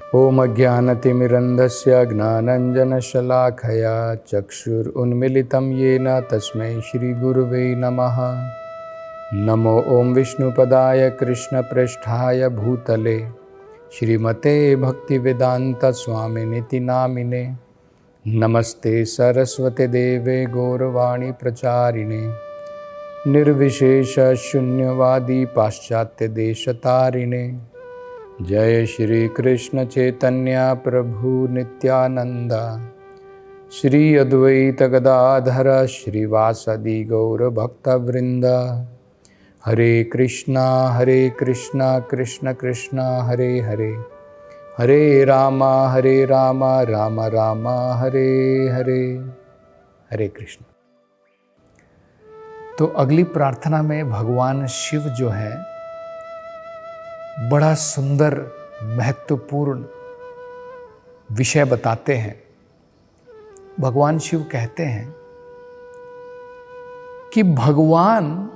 ॐ अज्ञानतिमिरन्धस्य ज्ञानाञ्जनशलाखया चक्षुरुन्मिलितं येन तस्मै श्रीगुरुवे नमः। नमो ॐ विष्णुपदाय कृष्णप्रेष्ठाय भूतले श्रीमते भक्तिवेदान्तस्वामिनिति नामिने। नमस्ते सरस्वते देवे गौरवाणी प्रचारिणे निर्विशेषशून्यवादी पाश्चात्यदेशतारिणे। जय श्री कृष्ण चैतन्य प्रभु नित्यानंद श्री अद्वैत गदाधर श्रीवासदि गौर भक्तवृंद। हरे कृष्णा कृष्ण कृष्ण हरे हरे, हरे राम राम राम हरे हरे। हरे कृष्ण। तो अगली प्रार्थना में भगवान शिव जो है बड़ा सुंदर महत्वपूर्ण विषय बताते हैं। भगवान शिव कहते हैं कि भगवान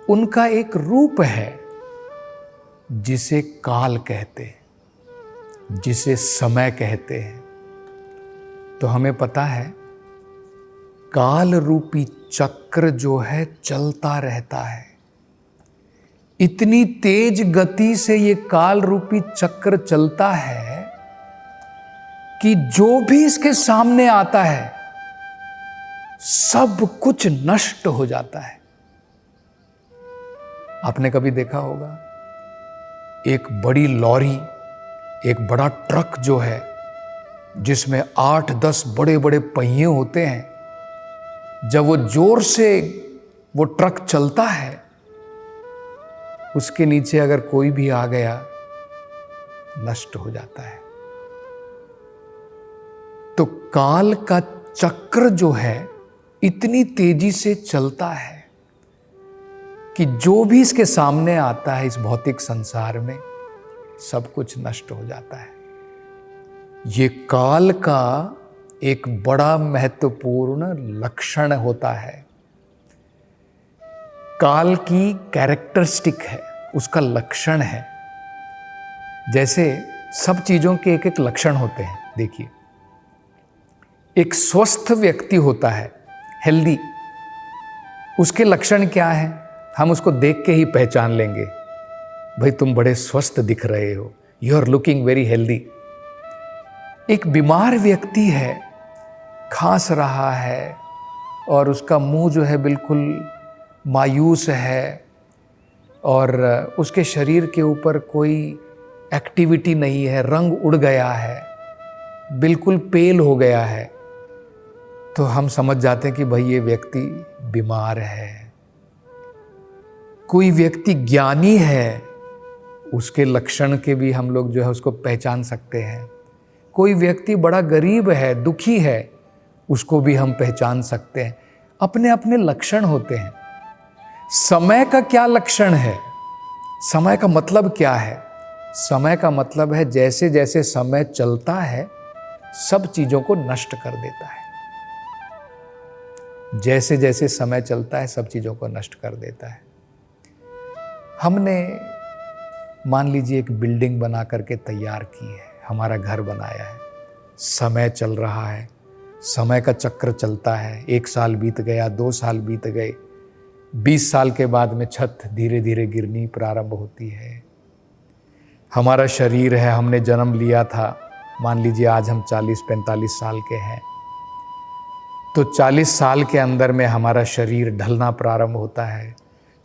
उनका एक रूप है जिसे काल कहते हैं, जिसे समय कहते हैं। तो हमें पता है काल रूपी चक्र जो है चलता रहता है। इतनी तेज गति से ये काल रूपी चक्र चलता है कि जो भी इसके सामने आता है सब कुछ नष्ट हो जाता है। आपने कभी देखा होगा एक बड़ी लॉरी, एक बड़ा ट्रक जो है जिसमें 8-10 बड़े बड़े पहिए होते हैं, जब वो जोर से वो ट्रक चलता है उसके नीचे अगर कोई भी आ गया नष्ट हो जाता है। तो काल का चक्र जो है इतनी तेजी से चलता है कि जो भी इसके सामने आता है इस भौतिक संसार में सब कुछ नष्ट हो जाता है। ये काल का एक बड़ा महत्वपूर्ण लक्षण होता है। काल की कैरेक्टरिस्टिक है, उसका लक्षण है। जैसे सब चीजों के एक एक लक्षण होते हैं। देखिए, एक स्वस्थ व्यक्ति होता है, हेल्दी, उसके लक्षण क्या है? हम उसको देख के ही पहचान लेंगे, भाई तुम बड़े स्वस्थ दिख रहे हो, you are looking very healthy. एक बीमार व्यक्ति है, खांस रहा है और उसका मुंह जो है बिल्कुल मायूस है और उसके शरीर के ऊपर कोई एक्टिविटी नहीं है, रंग उड़ गया है, बिल्कुल पेल हो गया है, तो हम समझ जाते हैं कि भाई ये व्यक्ति बीमार है। कोई व्यक्ति ज्ञानी है, उसके लक्षण के भी हम लोग जो है उसको पहचान सकते हैं। कोई व्यक्ति बड़ा गरीब है, दुखी है, उसको भी हम पहचान सकते हैं। अपने अपने लक्षण होते हैं। समय का क्या लक्षण है? समय का मतलब क्या है? समय का मतलब है जैसे जैसे समय चलता है सब चीजों को नष्ट कर देता है। जैसे जैसे समय चलता है सब चीजों को नष्ट कर देता है। हमने मान लीजिए एक बिल्डिंग बना करके तैयार की है, हमारा घर बनाया है, समय चल रहा है, समय का चक्र चलता है। 1 साल बीत गया, 2 साल बीत गए, 20 साल के बाद में छत धीरे धीरे गिरनी प्रारंभ होती है। हमारा शरीर है, हमने जन्म लिया था, मान लीजिए आज हम 40-45 साल के हैं, तो 40 साल के अंदर में हमारा शरीर ढलना प्रारंभ होता है।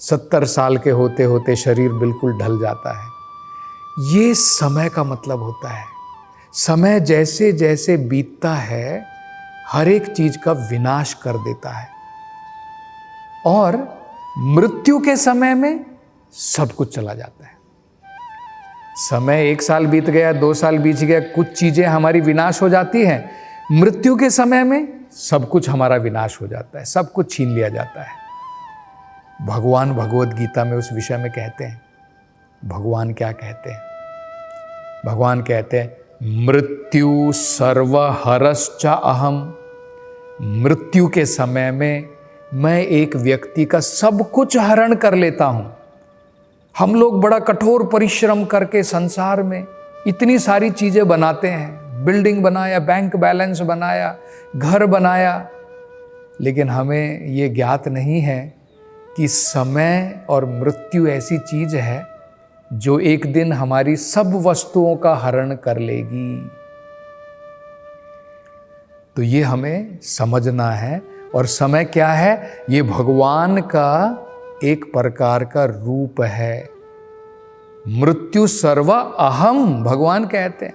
70 साल के होते होते शरीर बिल्कुल ढल जाता है। ये समय का मतलब होता है। समय जैसे जैसे बीतता है हर एक चीज का विनाश कर देता है और मृत्यु के समय में सब कुछ चला जाता है। समय 1 साल बीत गया, 2 साल बीत गया, कुछ चीजें हमारी विनाश हो जाती हैं। मृत्यु के समय में सब कुछ हमारा विनाश हो जाता है, सब कुछ छीन लिया जाता है। भगवान भगवद गीता में उस विषय में कहते हैं, भगवान क्या कहते हैं? भगवान कहते हैं मृत्यु सर्वहरश्च अहम। मृत्यु के समय में मैं एक व्यक्ति का सब कुछ हरण कर लेता हूं। हम लोग बड़ा कठोर परिश्रम करके संसार में इतनी सारी चीजें बनाते हैं, बिल्डिंग बनाया, बैंक बैलेंस बनाया, घर बनाया, लेकिन हमें ये ज्ञात नहीं है कि समय और मृत्यु ऐसी चीज है जो एक दिन हमारी सब वस्तुओं का हरण कर लेगी। तो ये हमें समझना है। और समय क्या है? ये भगवान का एक प्रकार का रूप है। मृत्यु सर्व अहम, भगवान कहते हैं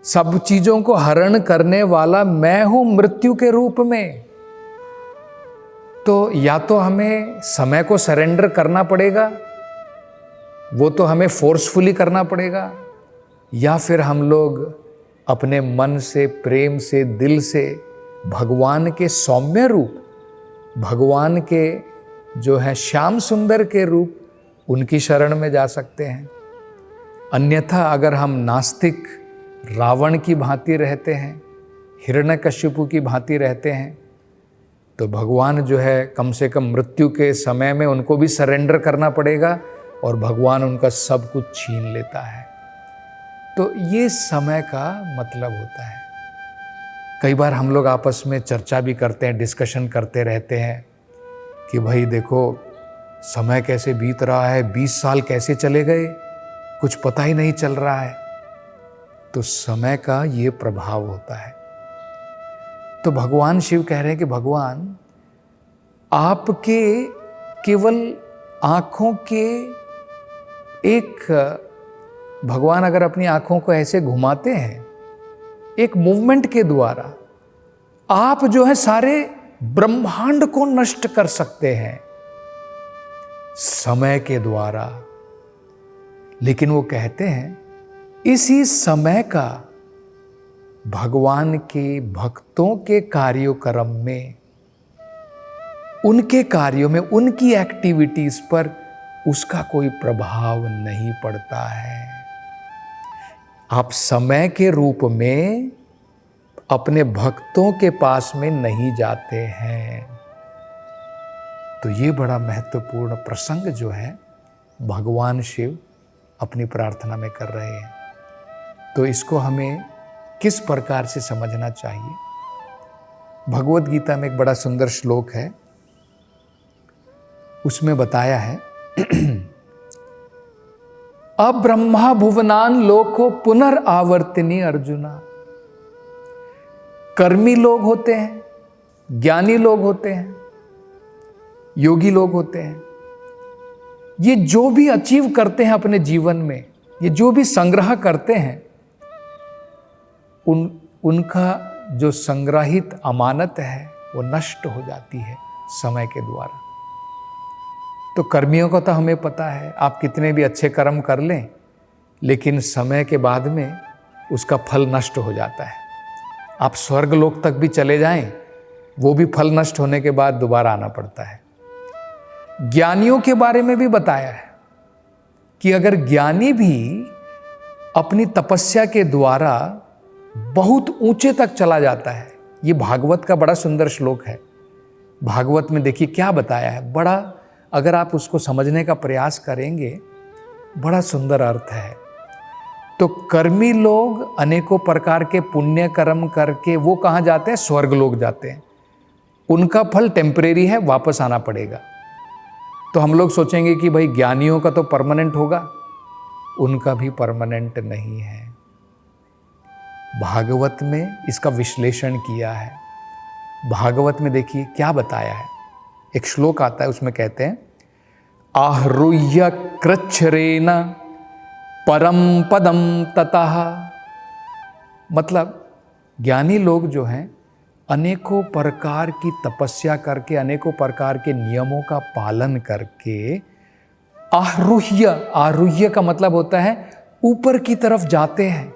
सब चीजों को हरण करने वाला मैं हूं मृत्यु के रूप में। तो या तो हमें समय को सरेंडर करना पड़ेगा, वो तो हमें फोर्सफुली करना पड़ेगा, या फिर हम लोग अपने मन से, प्रेम से, दिल से भगवान के सौम्य रूप, भगवान के जो है श्याम सुंदर के रूप, उनकी शरण में जा सकते हैं। अन्यथा अगर हम नास्तिक रावण की भांति रहते हैं, हिरण्यकश्यपु की भांति रहते हैं, तो भगवान जो है कम से कम मृत्यु के समय में उनको भी सरेंडर करना पड़ेगा और भगवान उनका सब कुछ छीन लेता है। तो ये समय का मतलब होता है। कई बार हम लोग आपस में चर्चा भी करते हैं, डिस्कशन करते रहते हैं कि भाई देखो समय कैसे बीत रहा है, 20 साल कैसे चले गए, कुछ पता ही नहीं चल रहा है। तो समय का ये प्रभाव होता है। तो भगवान शिव कह रहे हैं कि भगवान आपके केवल आंखों के एक, भगवान अगर अपनी आंखों को ऐसे घुमाते हैं एक मूवमेंट के द्वारा, आप जो है सारे ब्रह्मांड को नष्ट कर सकते हैं समय के द्वारा। लेकिन वो कहते हैं इसी समय का भगवान के भक्तों के कार्यक्रम में, उनके कार्यों में, उनकी एक्टिविटीज पर उसका कोई प्रभाव नहीं पड़ता है। आप समय के रूप में अपने भक्तों के पास में नहीं जाते हैं। तो ये बड़ा महत्वपूर्ण प्रसंग जो है भगवान शिव अपनी प्रार्थना में कर रहे हैं। तो इसको हमें किस प्रकार से समझना चाहिए? भगवद गीता में एक बड़ा सुंदर श्लोक है, उसमें बताया है अब्रह्मा भुवनान लोको पुनर्आवर्तिनी अर्जुना। कर्मी लोग होते हैं, ज्ञानी लोग होते हैं, योगी लोग होते हैं, ये जो भी अचीव करते हैं अपने जीवन में, ये जो भी संग्रह करते हैं, उनका जो संग्रहित अमानत है वो नष्ट हो जाती है समय के द्वारा। तो कर्मियों को तो हमें पता है, आप कितने भी अच्छे कर्म कर लें, लेकिन समय के बाद में उसका फल नष्ट हो जाता है। आप स्वर्ग लोक तक भी चले जाएं, वो भी फल नष्ट होने के बाद दोबारा आना पड़ता है। ज्ञानियों के बारे में भी बताया है कि अगर ज्ञानी भी अपनी तपस्या के द्वारा बहुत ऊंचे तक चला जाता है, ये भागवत का बड़ा सुंदर श्लोक है। भागवत में देखिए क्या बताया है, बड़ा, अगर आप उसको समझने का प्रयास करेंगे, बड़ा सुंदर अर्थ है। तो कर्मी लोग अनेकों प्रकार के पुण्य कर्म करके वो कहाँ जाते हैं? स्वर्ग लोग जाते हैं। उनका फल टेम्परेरी है, वापस आना पड़ेगा। तो हम लोग सोचेंगे कि भाई ज्ञानियों का तो परमानेंट होगा, उनका भी परमानेंट नहीं है। भागवत में इसका विश्लेषण किया है। भागवत में देखिए क्या बताया है। एक श्लोक आता है, उसमें कहते हैं आहृह्य कृच्छ्रेण परम पदम ततः। मतलब ज्ञानी लोग जो हैं अनेकों प्रकार की तपस्या करके, अनेकों प्रकार के नियमों का पालन करके आहृह्य, आरुह्य का मतलब होता है ऊपर की तरफ जाते हैं,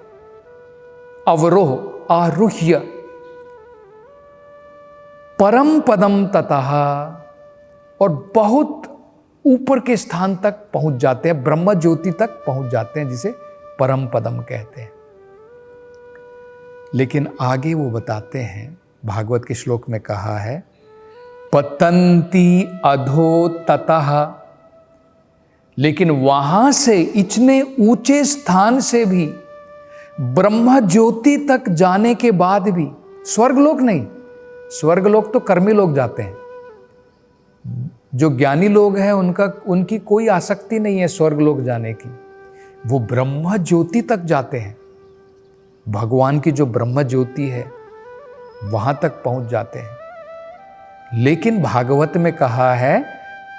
अवरोह, आरुह्य, परम पदम ततः, और बहुत ऊपर के स्थान तक पहुंच जाते हैं, ब्रह्म ज्योति तक पहुंच जाते हैं, जिसे परम पदम कहते हैं। लेकिन आगे वो बताते हैं, भागवत के श्लोक में कहा है पतंती अधो ततः, लेकिन वहां से इतने ऊंचे स्थान से भी ब्रह्म ज्योति तक जाने के बाद भी, स्वर्गलोक नहीं, स्वर्गलोक तो कर्मी लोग जाते हैं, जो ज्ञानी लोग हैं उनकी कोई आसक्ति नहीं है स्वर्गलोक जाने की, वो ब्रह्म ज्योति तक जाते हैं, भगवान की जो ब्रह्म ज्योति है वहां तक पहुंच जाते हैं। लेकिन भागवत में कहा है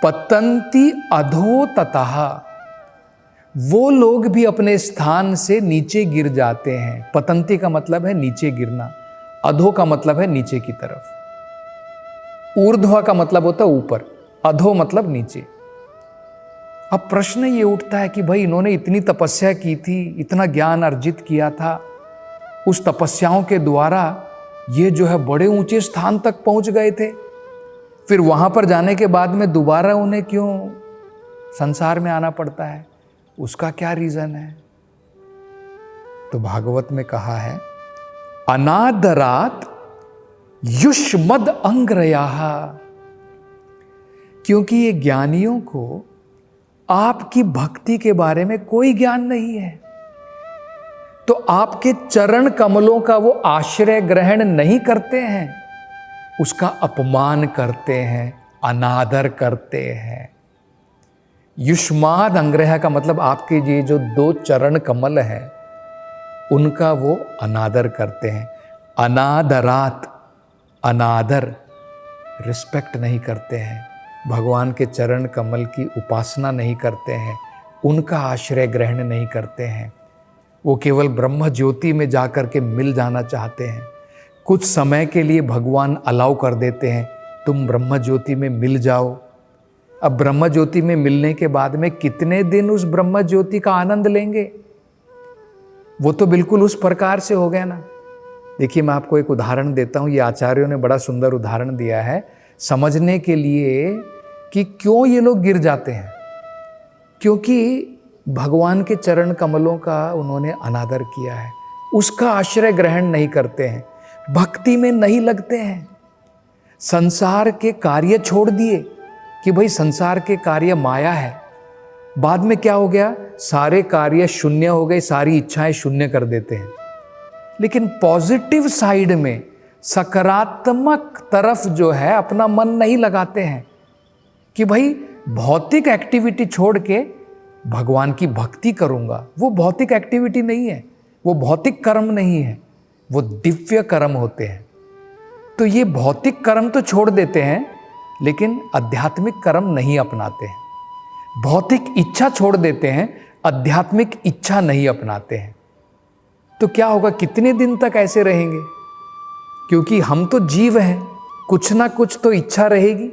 पतंती अधो ततः, वो लोग भी अपने स्थान से नीचे गिर जाते हैं। पतंती का मतलब है नीचे गिरना, अधो का मतलब है नीचे की तरफ, ऊर्ध्व का मतलब होता है ऊपर, अधो मतलब नीचे। अब प्रश्न ये उठता है कि भाई इन्होंने इतनी तपस्या की थी, इतना ज्ञान अर्जित किया था, उस तपस्याओं के द्वारा ये जो है बड़े ऊंचे स्थान तक पहुंच गए थे, फिर वहां पर जाने के बाद में दोबारा उन्हें क्यों संसार में आना पड़ता है, उसका क्या रीजन है? तो भागवत में कहा है अनादरात युष्मद अंग्रयाः, क्योंकि ये ज्ञानियों को आपकी भक्ति के बारे में कोई ज्ञान नहीं है, तो आपके चरण कमलों का वो आश्रय ग्रहण नहीं करते हैं, उसका अपमान करते हैं, अनादर करते हैं। युष्माद अंग्रह का मतलब आपके ये जो 2 चरण कमल हैं उनका वो अनादर करते हैं। अनादरात, अनादर, रिस्पेक्ट नहीं करते हैं, भगवान के चरण कमल की उपासना नहीं करते हैं, उनका आश्रय ग्रहण नहीं करते हैं, वो केवल ब्रह्म ज्योति में जाकर के मिल जाना चाहते हैं। कुछ समय के लिए भगवान अलाउ कर देते हैं, तुम ब्रह्म ज्योति में मिल जाओ। अब ब्रह्म ज्योति में मिलने के बाद में कितने दिन उस ब्रह्म ज्योति का आनंद लेंगे? वो तो बिल्कुल उस प्रकार से हो गया ना। देखिए मैं आपको एक उदाहरण देता हूँ, ये आचार्यों ने बड़ा सुंदर उदाहरण दिया है समझने के लिए कि क्यों ये लोग गिर जाते हैं। क्योंकि भगवान के चरण कमलों का उन्होंने अनादर किया है, उसका आश्रय ग्रहण नहीं करते हैं, भक्ति में नहीं लगते हैं, संसार के कार्य छोड़ दिए कि भाई संसार के कार्य माया है। बाद में क्या हो गया, सारे कार्य शून्य हो गए, सारी इच्छाएं शून्य कर देते हैं। लेकिन पॉजिटिव साइड में, सकारात्मक तरफ जो है अपना मन नहीं लगाते हैं कि भाई भौतिक एक्टिविटी छोड़ के भगवान की भक्ति करूंगा। वो भौतिक एक्टिविटी नहीं है, वो भौतिक कर्म नहीं है, वो दिव्य कर्म होते हैं। तो ये भौतिक कर्म तो छोड़ देते हैं लेकिन आध्यात्मिक कर्म नहीं अपनाते हैं, भौतिक इच्छा छोड़ देते हैं, आध्यात्मिक इच्छा नहीं अपनाते हैं। तो क्या होगा, कितने दिन तक ऐसे रहेंगे? क्योंकि हम तो जीव हैं, कुछ ना कुछ तो इच्छा रहेगी,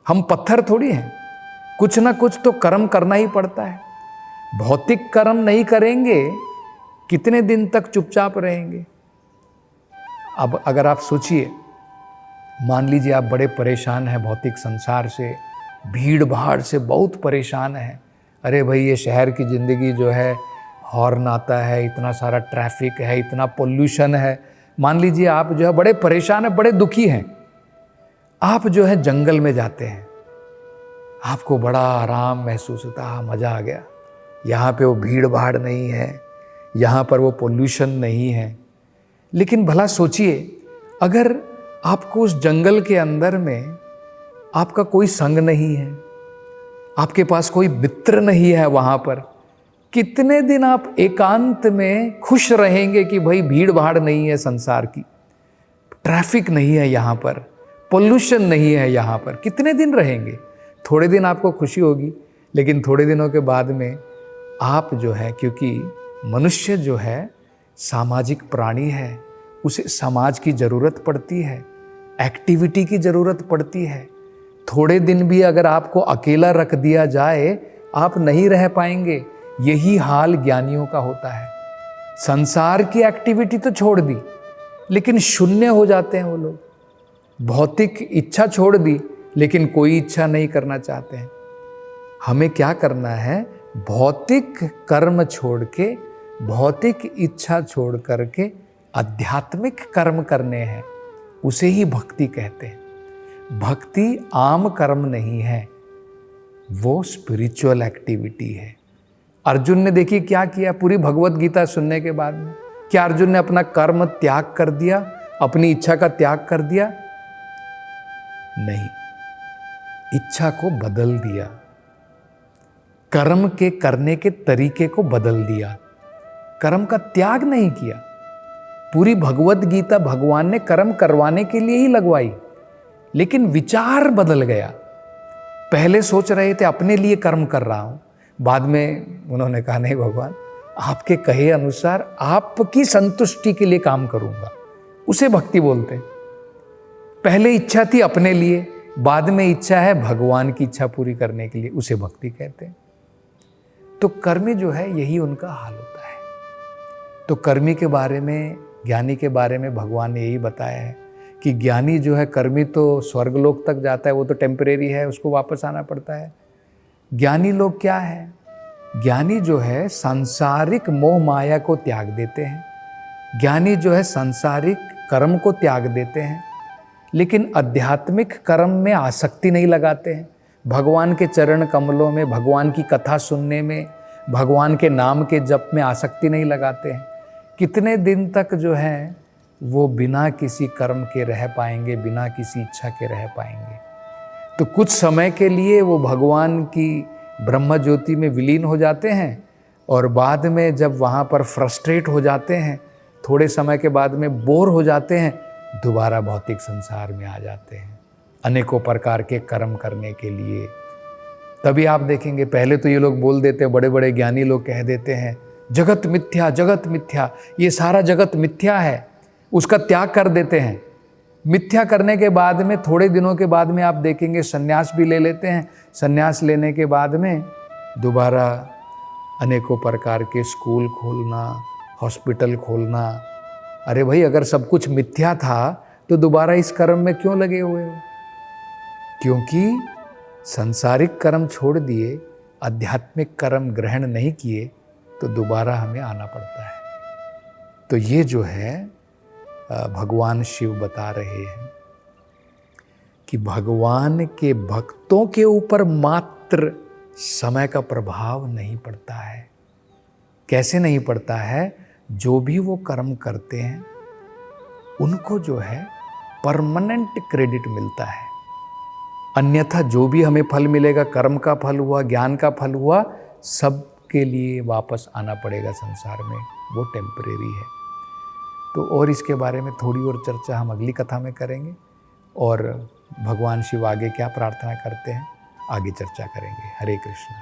हम पत्थर थोड़ी हैं, कुछ ना कुछ तो कर्म करना ही पड़ता है। भौतिक कर्म नहीं करेंगे, कितने दिन तक चुपचाप रहेंगे? अब अगर आप सोचिए, मान लीजिए आप बड़े परेशान हैं भौतिक संसार से, भीड़ भाड़ से बहुत परेशान हैं। अरे भाई ये शहर की ज़िंदगी जो है, हॉर्न आता है, इतना सारा ट्रैफिक है, इतना पोल्यूशन है। मान लीजिए आप जो है बड़े परेशान हैं, बड़े दुखी हैं, आप जो है जंगल में जाते हैं, आपको बड़ा आराम महसूस होता, मज़ा आ गया, यहाँ पे वो भीड़ भाड़ नहीं है, यहाँ पर वो पोल्यूशन नहीं है। लेकिन भला सोचिए, अगर आपको उस जंगल के अंदर में आपका कोई संग नहीं है, आपके पास कोई मित्र नहीं है, वहाँ पर कितने दिन आप एकांत में खुश रहेंगे कि भाई भीड़ भाड़ नहीं है संसार की, ट्रैफिक नहीं है यहाँ पर, पोल्यूशन नहीं है यहाँ पर, कितने दिन रहेंगे? थोड़े दिन आपको खुशी होगी, लेकिन थोड़े दिनों के बाद में आप जो है, क्योंकि मनुष्य जो है सामाजिक प्राणी है, उसे समाज की ज़रूरत पड़ती है, एक्टिविटी की ज़रूरत पड़ती है। थोड़े दिन भी अगर आपको अकेला रख दिया जाए, आप नहीं रह पाएंगे। यही हाल ज्ञानियों का होता है। संसार की एक्टिविटी तो छोड़ दी, लेकिन शून्य हो जाते हैं वो लोग। भौतिक इच्छा छोड़ दी, लेकिन कोई इच्छा नहीं करना चाहते हैं। हमें क्या करना है? भौतिक कर्म छोड़ के, भौतिक इच्छा छोड़ करके आध्यात्मिक कर्म करने हैं, उसे ही भक्ति कहते हैं। भक्ति आम कर्म नहीं है, वो स्पिरिचुअल एक्टिविटी है। अर्जुन ने देखिए क्या किया, पूरी भगवत गीता सुनने के बाद में क्या अर्जुन ने अपना कर्म त्याग कर दिया, अपनी इच्छा का त्याग कर दिया? नहीं, इच्छा को बदल दिया, कर्म के करने के तरीके को बदल दिया, कर्म का त्याग नहीं किया। पूरी भगवत गीता भगवान ने कर्म करवाने के लिए ही लगवाई, लेकिन विचार बदल गया। पहले सोच रहे थे अपने लिए कर्म कर रहा हूं, बाद में उन्होंने कहा नहीं भगवान, आपके कहे अनुसार आपकी संतुष्टि के लिए काम करूंगा, उसे भक्ति बोलते हैं। पहले इच्छा थी अपने लिए, बाद में इच्छा है भगवान की इच्छा पूरी करने के लिए, उसे भक्ति कहते हैं। तो कर्मी जो है यही उनका हाल होता है। तो कर्मी के बारे में, ज्ञानी के बारे में भगवान ने यही बताया है कि ज्ञानी जो है, कर्मी तो स्वर्गलोक तक जाता है, वो तो टेम्परेरी है, उसको वापस आना पड़ता है। ज्ञानी लोग क्या है? ज्ञानी जो है सांसारिक मोह माया को त्याग देते हैं, ज्ञानी जो है सांसारिक कर्म को त्याग देते हैं, लेकिन आध्यात्मिक कर्म में आसक्ति नहीं लगाते हैं। भगवान के चरण कमलों में, भगवान की कथा सुनने में, भगवान के नाम के जप में आसक्ति नहीं लगाते हैं। कितने दिन तक जो है वो बिना किसी कर्म के रह पाएंगे, बिना किसी इच्छा के रह पाएंगे? तो कुछ समय के लिए वो भगवान की ब्रह्म ज्योति में विलीन हो जाते हैं, और बाद में जब वहाँ पर फ्रस्ट्रेट हो जाते हैं, थोड़े समय के बाद में बोर हो जाते हैं, दोबारा भौतिक संसार में आ जाते हैं अनेकों प्रकार के कर्म करने के लिए। तभी आप देखेंगे, पहले तो ये लोग बोल देते हैं, बड़े बड़े ज्ञानी लोग कह देते हैं जगत मिथ्या, जगत मिथ्या, ये सारा जगत मिथ्या है, उसका त्याग कर देते हैं। मिथ्या करने के बाद में थोड़े दिनों के बाद में आप देखेंगे सन्यास भी ले लेते हैं। सन्यास लेने के बाद में दोबारा अनेकों प्रकार के स्कूल खोलना, हॉस्पिटल खोलना। अरे भाई, अगर सब कुछ मिथ्या था तो दोबारा इस कर्म में क्यों लगे हुए हो? क्योंकि सांसारिक कर्म छोड़ दिए, आध्यात्मिक कर्म ग्रहण नहीं किए, तो दोबारा हमें आना पड़ता है। तो ये जो है भगवान शिव बता रहे हैं कि भगवान के भक्तों के ऊपर मात्र समय का प्रभाव नहीं पड़ता है। कैसे नहीं पड़ता है? जो भी वो कर्म करते हैं उनको जो है परमानेंट क्रेडिट मिलता है। अन्यथा जो भी हमें फल मिलेगा, कर्म का फल हुआ, ज्ञान का फल हुआ, सबके लिए वापस आना पड़ेगा संसार में, वो टेम्परेरी है। तो और इसके बारे में थोड़ी और चर्चा हम अगली कथा में करेंगे, और भगवान शिव आगे क्या प्रार्थना करते हैं आगे चर्चा करेंगे। हरे कृष्ण।